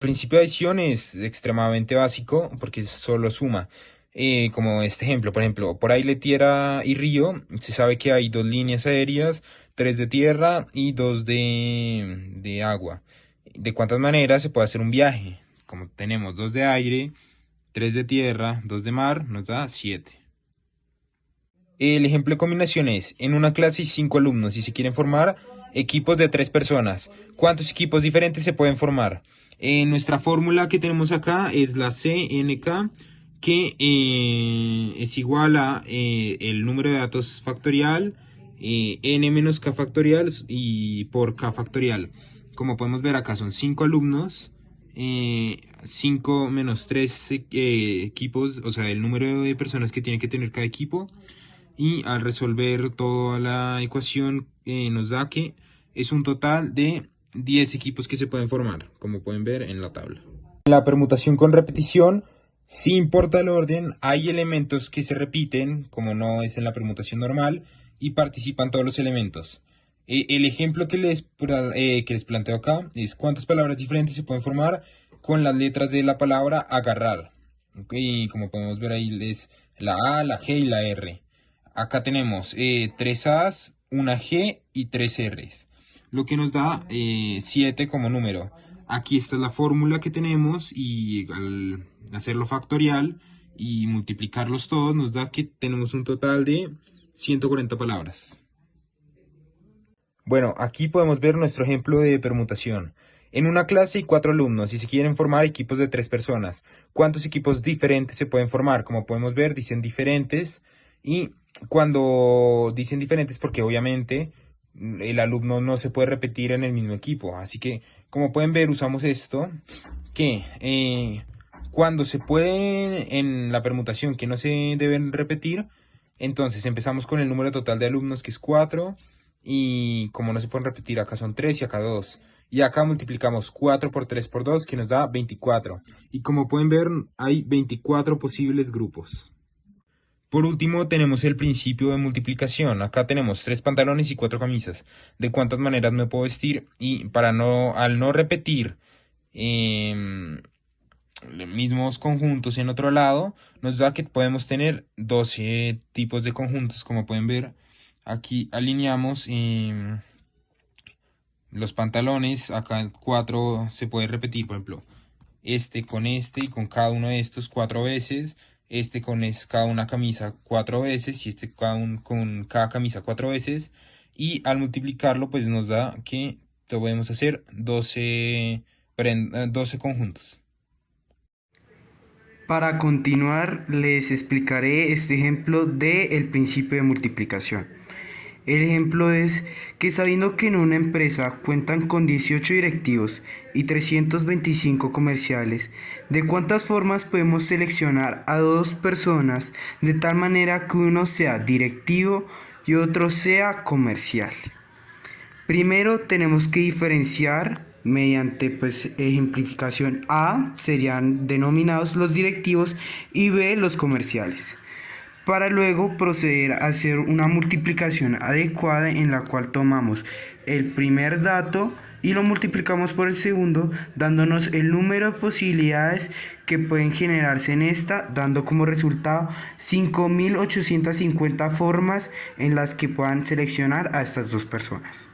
Principio de adición es extremadamente básico porque solo suma. Como este ejemplo, por ejemplo, por ahí tierra y río, se sabe que hay dos líneas aéreas, tres de tierra y dos de agua. ¿De cuántas maneras se puede hacer un viaje? Como tenemos dos de aire, tres de tierra, dos de mar, nos da 7. El ejemplo de combinación es, en una clase hay 5 alumnos y se quieren formar equipos de 3 personas. ¿Cuántos equipos diferentes se pueden formar? Nuestra fórmula que tenemos acá es la CNK, que es igual a el número de datos factorial, n menos k factorial y por k factorial. Como podemos ver acá son 5 alumnos, 5 menos 3 equipos, o sea, el número de personas que tiene que tener cada equipo. Y al resolver toda la ecuación nos da que es un total de 10 equipos que se pueden formar, como pueden ver en la tabla. En la permutación con repetición, sí importa el orden, hay elementos que se repiten, como no es en la permutación normal, y participan todos los elementos. El ejemplo que les planteo acá es cuántas palabras diferentes se pueden formar con las letras de la palabra agarrar. Y como podemos ver ahí es la A, la G y la R. Acá tenemos 3 A's, una G y 3 R's, lo que nos da 7 como número. Aquí está la fórmula que tenemos y al hacerlo factorial y multiplicarlos todos nos da que tenemos un total de 140 palabras. Bueno, aquí podemos ver nuestro ejemplo de permutación. En una clase hay 4 alumnos y se quieren formar equipos de 3 personas. ¿Cuántos equipos diferentes se pueden formar? Como podemos ver, dicen diferentes. Y cuando dicen diferentes, porque obviamente el alumno no se puede repetir en el mismo equipo. Así que, como pueden ver, usamos esto que cuando se puede en la permutación que no se deben repetir, entonces empezamos con el número total de alumnos que es 4 y como no se pueden repetir, acá son 3 y acá 2. Y acá multiplicamos 4 por 3 por 2 que nos da 24. Y como pueden ver, hay 24 posibles grupos. Por último, tenemos el principio de multiplicación. Acá tenemos 3 pantalones y 4 camisas. ¿De cuántas maneras me puedo vestir? Y al no repetir mismos conjuntos en otro lado, nos da que podemos tener 12 tipos de conjuntos. Como pueden ver, aquí alineamos los pantalones. Acá 4 se puede repetir, por ejemplo, este y con cada uno de estos 4 veces. Este con cada una camisa 4 veces y este con cada camisa 4 veces. Y al multiplicarlo, pues nos da que podemos hacer 12 conjuntos. Para continuar, les explicaré este ejemplo del principio de multiplicación. El ejemplo es que sabiendo que en una empresa cuentan con 18 directivos y 325 comerciales, ¿de cuántas formas podemos seleccionar a dos personas de tal manera que uno sea directivo y otro sea comercial? Primero tenemos que diferenciar mediante ejemplificación. A serían denominados los directivos y B los comerciales, para luego proceder a hacer una multiplicación adecuada en la cual tomamos el primer dato y lo multiplicamos por el segundo, dándonos el número de posibilidades que pueden generarse en esta, dando como resultado 5.850 formas en las que puedan seleccionar a estas dos personas.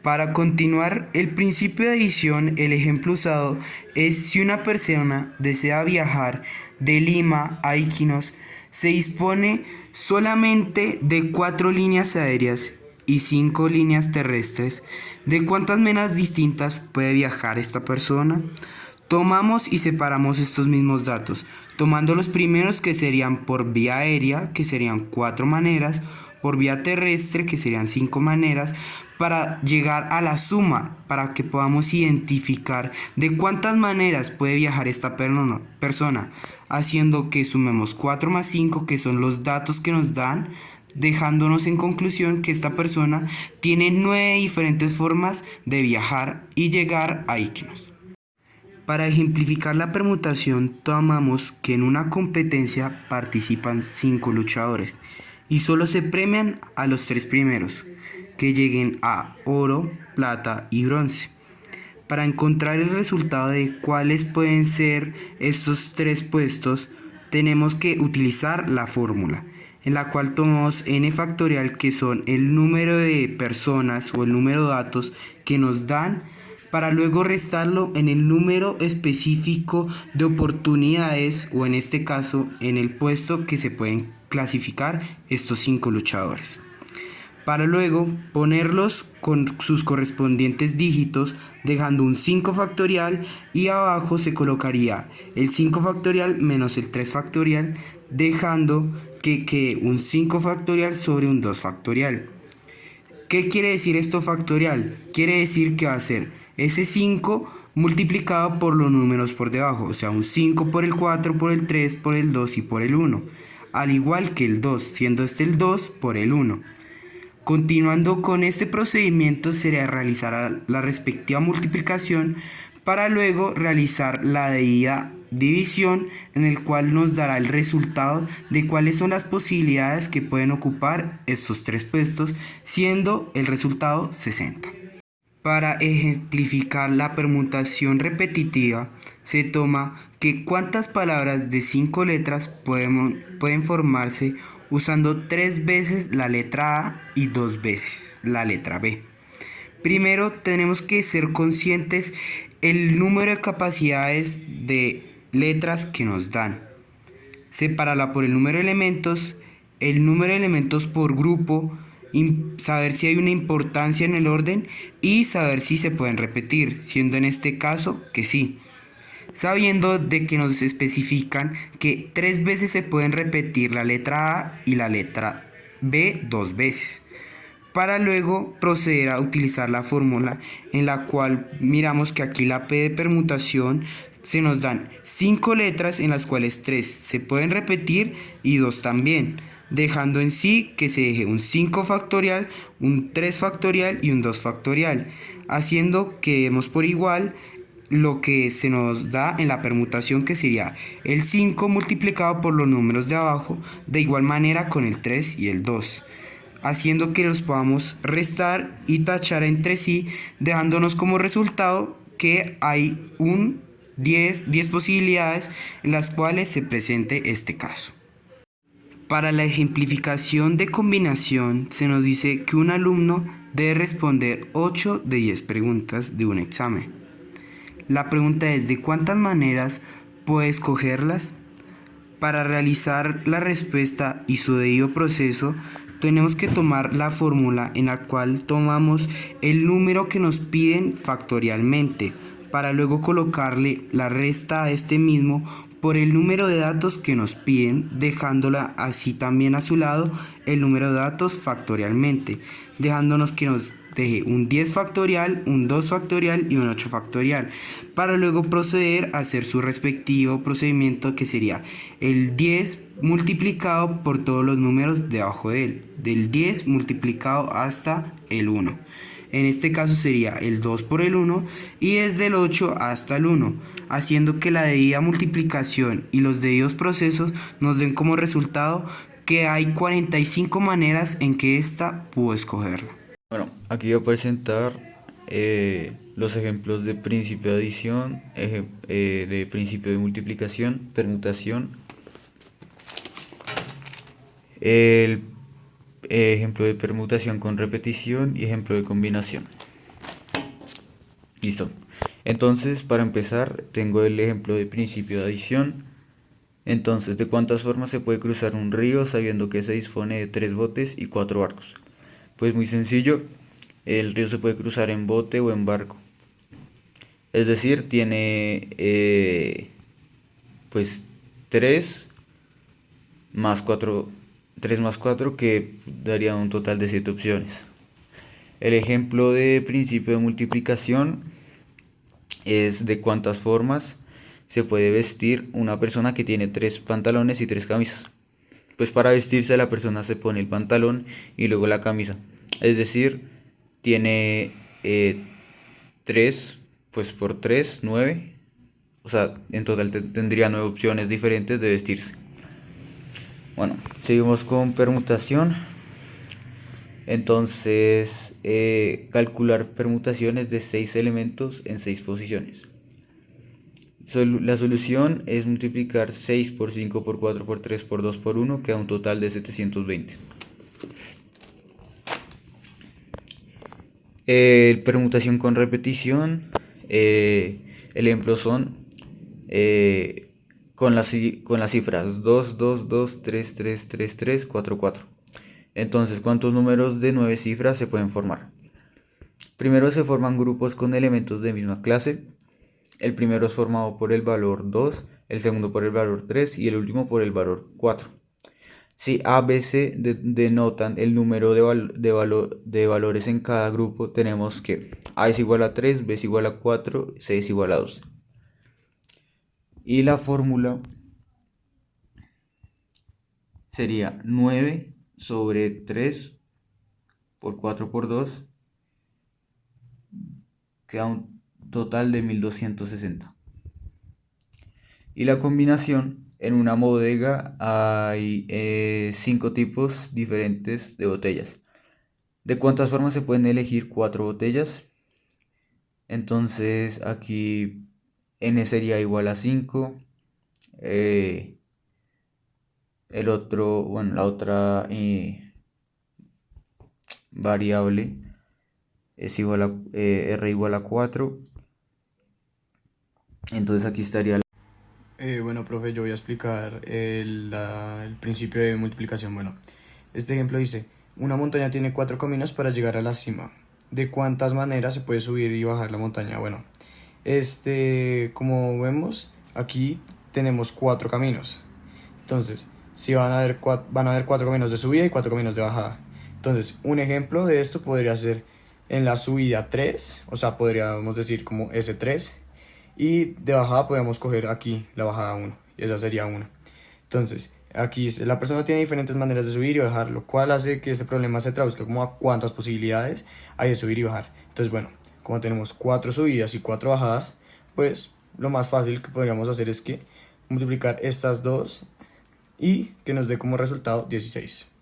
Para continuar el principio de adición, el ejemplo usado es si una persona desea viajar de Lima a Iquinos, se dispone solamente de 4 líneas aéreas y 5 líneas terrestres. ¿De cuántas maneras distintas puede viajar esta persona? Tomamos y separamos estos mismos datos, tomando los primeros que serían por vía aérea, que serían 4 maneras, por vía terrestre, que serían 5 maneras, para llegar a la suma, para que podamos identificar de cuántas maneras puede viajar esta persona, haciendo que sumemos 4 más 5, que son los datos que nos dan, dejándonos en conclusión que esta persona tiene 9 diferentes formas de viajar y llegar a Iquinos. Para ejemplificar la permutación, tomamos que en una competencia participan 5 luchadores y solo se premian a los 3 primeros, que lleguen a oro, plata y bronce. Para encontrar el resultado de cuáles pueden ser estos tres puestos, tenemos que utilizar la fórmula, en la cual tomamos n factorial, que son el número de personas o el número de datos que nos dan, para luego restarlo en el número específico de oportunidades, o en este caso en el puesto que se pueden clasificar estos 5 luchadores, para luego ponerlos con sus correspondientes dígitos, dejando un 5 factorial, y abajo se colocaría el 5 factorial menos el 3 factorial, dejando que un 5 factorial sobre un 2 factorial. ¿Qué quiere decir esto factorial? Quiere decir que va a ser ese 5 multiplicado por los números por debajo, o sea, un 5 por el 4, por el 3, por el 2 y por el 1, al igual que el 2, siendo este el 2 por el 1. Continuando con este procedimiento, se realizará la respectiva multiplicación, para luego realizar la debida división, en el cual nos dará el resultado de cuáles son las posibilidades que pueden ocupar estos tres puestos, siendo el resultado 60. Para ejemplificar la permutación repetitiva, se toma que cuántas palabras de 5 letras pueden formarse usando 3 veces la letra A y 2 veces la letra B. Primero tenemos que ser conscientes el número de capacidades de letras que nos dan. Separarla por el número de elementos por grupo, saber si hay una importancia en el orden y saber si se pueden repetir, siendo en este caso que sí. Sabiendo de que nos especifican que 3 veces se pueden repetir la letra A y la letra B 2 veces, para luego proceder a utilizar la fórmula, en la cual miramos que aquí la P de permutación se nos dan 5 letras, en las cuales 3 se pueden repetir y 2 también, dejando en sí que se deje un 5 factorial, un 3 factorial y un 2 factorial, haciendo que demos por igual lo que se nos da en la permutación, que sería el 5 multiplicado por los números de abajo, de igual manera con el 3 y el 2, haciendo que los podamos restar y tachar entre sí, dejándonos como resultado que hay 10 posibilidades en las cuales se presente este caso. Para la ejemplificación de combinación, se nos dice que un alumno debe responder 8 de 10 preguntas de un examen. La pregunta es: ¿de cuántas maneras puede escogerlas? Para realizar la respuesta y su debido proceso, tenemos que tomar la fórmula, en la cual tomamos el número que nos piden factorialmente, para luego colocarle la resta a este mismo por el número de datos que nos piden, dejándola así también a su lado el número de datos factorialmente, dejándonos que nos deje un 10 factorial, un 2 factorial y un 8 factorial, para luego proceder a hacer su respectivo procedimiento, que sería el 10 multiplicado por todos los números debajo de él, del 10 multiplicado hasta el 1. En este caso sería el 2 por el 1 y desde el 8 hasta el 1, haciendo que la debida multiplicación y los debidos procesos nos den como resultado que hay 45 maneras en que ésta pudo escogerla. Bueno, aquí voy a presentar los ejemplos de principio de adición, de principio de multiplicación, permutación, el ejemplo de permutación con repetición y ejemplo de combinación. Listo. Entonces, para empezar, tengo el ejemplo de principio de adición. Entonces, ¿de cuántas formas se puede cruzar un río sabiendo que se dispone de 3 botes y 4 barcos? Pues muy sencillo, el río se puede cruzar en bote o en barco. Es decir, tiene pues 3 más 4, 3 más 4, que daría un total de 7 opciones. El ejemplo de principio de multiplicación es de cuántas formas se puede vestir una persona que tiene 3 pantalones y 3 camisas. Pues para vestirse la persona se pone el pantalón y luego la camisa. Es decir, tiene 3, pues por 3, 9. O sea, en total tendría 9 opciones diferentes de vestirse. Bueno, seguimos con permutación. Entonces, calcular permutaciones de 6 elementos en 6 posiciones. La solución es multiplicar 6 por 5 por 4 por 3 por 2 por 1, que da un total de 720. Permutación con repetición. Ejemplos son con las cifras 2, 2, 2, 3, 3, 3, 3, 4, 4. Entonces, ¿cuántos números de 9 cifras se pueden formar? Primero se forman grupos con elementos de misma clase. El primero es formado por el valor 2, el segundo por el valor 3 y el último por el valor 4. Si A, B, C denotan el número de valores en cada grupo, tenemos que A es igual a 3, B es igual a 4, C es igual a 2. Y la fórmula sería 9 sobre 3 por 4 por 2, que da un total de 1260. Y la combinación, en una bodega hay 5 tipos diferentes de botellas. ¿De cuántas formas se pueden elegir 4 botellas? Entonces aquí n sería igual a 5. El otro, bueno, la otra variable es igual a r igual a 4. Entonces aquí estaría Bueno, profe, yo voy a explicar el principio de multiplicación. Bueno, este ejemplo dice, una montaña tiene 4 caminos para llegar a la cima. ¿De cuántas maneras se puede subir y bajar la montaña? Bueno, como vemos, aquí tenemos 4 caminos. Entonces, si van a haber 4 caminos de subida y 4 caminos de bajada. Entonces, un ejemplo de esto podría ser en la subida 3, o sea, podríamos decir como S3. Y de bajada podemos coger aquí la bajada 1, y esa sería una. Entonces, aquí la persona tiene diferentes maneras de subir y bajar, lo cual hace que este problema se traduzca como a cuántas posibilidades hay de subir y bajar. Entonces, bueno, como tenemos 4 subidas y 4 bajadas, pues lo más fácil que podríamos hacer es que multiplicar estas dos y que nos dé como resultado 16.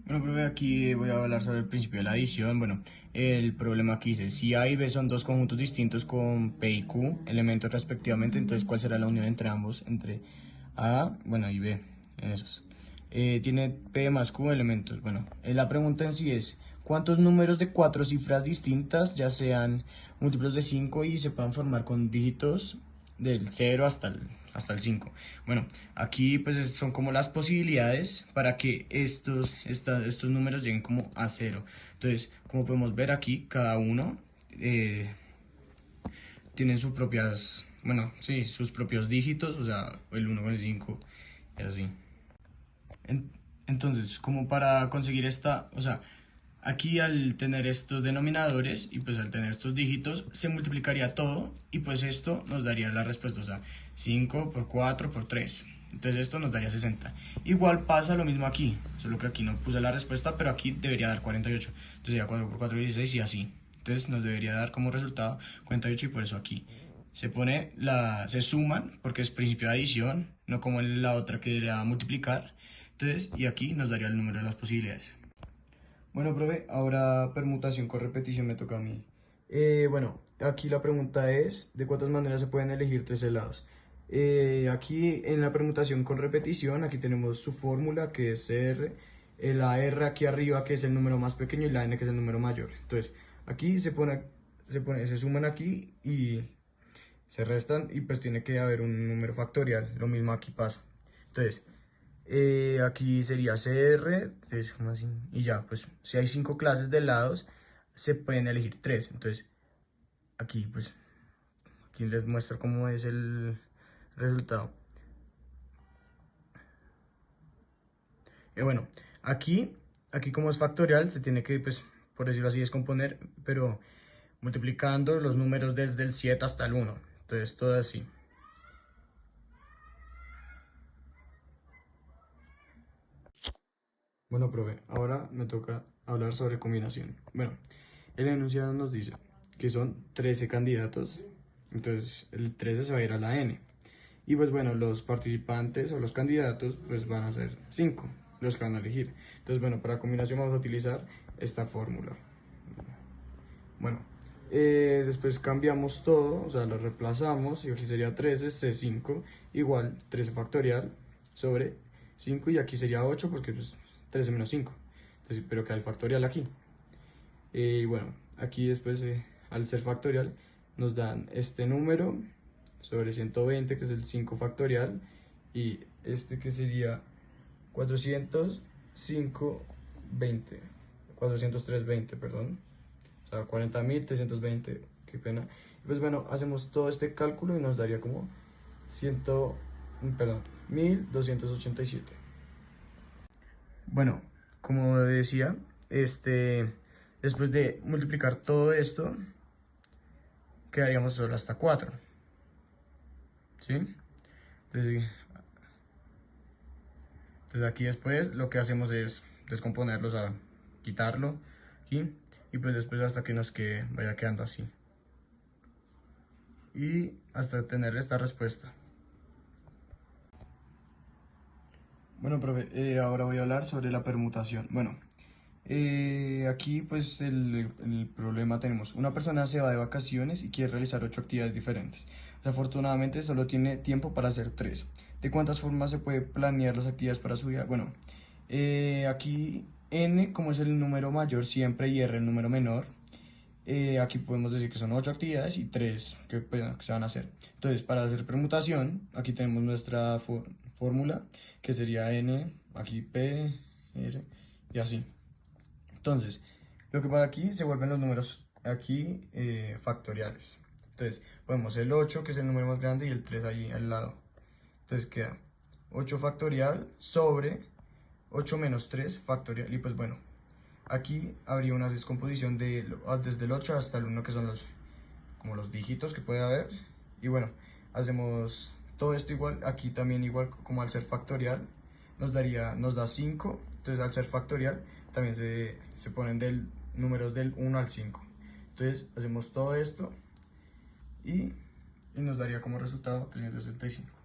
Bueno, profe, aquí voy a hablar sobre el principio de la adición. Bueno, el problema aquí dice, si A y B son dos conjuntos distintos con P y Q elementos respectivamente, entonces ¿cuál será la unión entre ambos? Entre A, bueno, y B, en esos. Tiene P más Q elementos. Bueno, la pregunta en sí es, ¿cuántos números de 4 cifras distintas, ya sean múltiplos de 5 y se puedan formar con dígitos del 0 hasta el 5? Bueno, aquí pues son como las posibilidades para que estos números lleguen como a 0. Entonces, como podemos ver aquí, cada uno tiene sus propias, bueno, sí, sus propios dígitos, o sea, el 1 con el 5 y así. Entonces, como para conseguir o sea, aquí al tener estos denominadores y pues al tener estos dígitos se multiplicaría todo y pues esto nos daría la respuesta, o sea, 5 por 4 por 3. Entonces esto nos daría 60. Igual pasa lo mismo aquí, solo que aquí no puse la respuesta, pero aquí debería dar 48. Entonces sería 4 por 4, 16 y así. Entonces nos debería dar como resultado 48 y por eso aquí se suman porque es principio de adición, no como en la otra que era multiplicar. Entonces, y aquí nos daría el número de las posibilidades. Bueno, profe, ahora permutación con repetición me toca a mí. Bueno, aquí la pregunta es, ¿de cuántas maneras se pueden elegir tres helados? Aquí en la permutación con repetición, aquí tenemos su fórmula que es R, la R aquí arriba que es el número más pequeño y la N que es el número mayor. Entonces, aquí se suman aquí y se restan y pues tiene que haber un número factorial, lo mismo aquí pasa. Entonces, aquí sería CR, entonces, ¿cómo así? Y ya, pues si hay 5 clases de helados, se pueden elegir 3. Entonces, aquí pues, aquí les muestro cómo es el resultado. Bueno, aquí como es factorial, se tiene que, pues, por decirlo así, descomponer, pero multiplicando los números desde el 7 hasta el 1. Entonces, todo así. Bueno, profe, ahora me toca hablar sobre combinación. Bueno, el enunciado nos dice que son 13 candidatos, entonces el 13 se va a ir a la N. Y pues bueno, los participantes o los candidatos pues van a ser 5. los que van a elegir. Entonces, bueno, para combinación vamos a utilizar esta fórmula. Bueno, después cambiamos todo, o sea, lo reemplazamos y aquí sería 13 C5 igual 13 factorial sobre 5 y aquí sería 8 porque pues 13 menos 5. Entonces, pero queda el factorial aquí. Y bueno, aquí después al ser factorial nos dan este número sobre 120 que es el 5 factorial y este que sería 405.20 403.20, perdón, o sea 40.320, qué pena. Pues bueno, hacemos todo este cálculo y nos daría como 100, perdón, 1287. Bueno, como decía, después de multiplicar todo esto, quedaríamos solo hasta 4. ¿Sí? Entonces aquí después lo que hacemos es descomponerlo, o sea, quitarlo aquí y pues después hasta que nos quede, vaya quedando así. Y hasta tener esta respuesta. Bueno, profe, ahora voy a hablar sobre la permutación. Bueno, aquí pues el problema tenemos, una persona se va de vacaciones y quiere realizar 8 actividades diferentes. Desafortunadamente solo tiene tiempo para hacer 3. ¿De cuántas formas se puede planear las actividades para su vida? Bueno, aquí n como es el número mayor siempre y r el número menor, aquí podemos decir que son 8 actividades y 3 que se van a hacer. Entonces, para hacer permutación, aquí tenemos nuestra fórmula, que sería n, aquí p, r, y así. Entonces, lo que pasa aquí se vuelven los números aquí factoriales. Entonces, ponemos el 8, que es el número más grande, y el 3 ahí al lado. Entonces queda 8 factorial sobre 8 menos 3 factorial. Y pues bueno, aquí habría una descomposición desde el 8 hasta el 1, que son como los dígitos que puede haber. Y bueno, hacemos todo esto igual, aquí también igual como al ser factorial, nos da 5. Entonces al ser factorial también se ponen números del 1 al 5. Entonces hacemos todo esto y nos daría como resultado 365.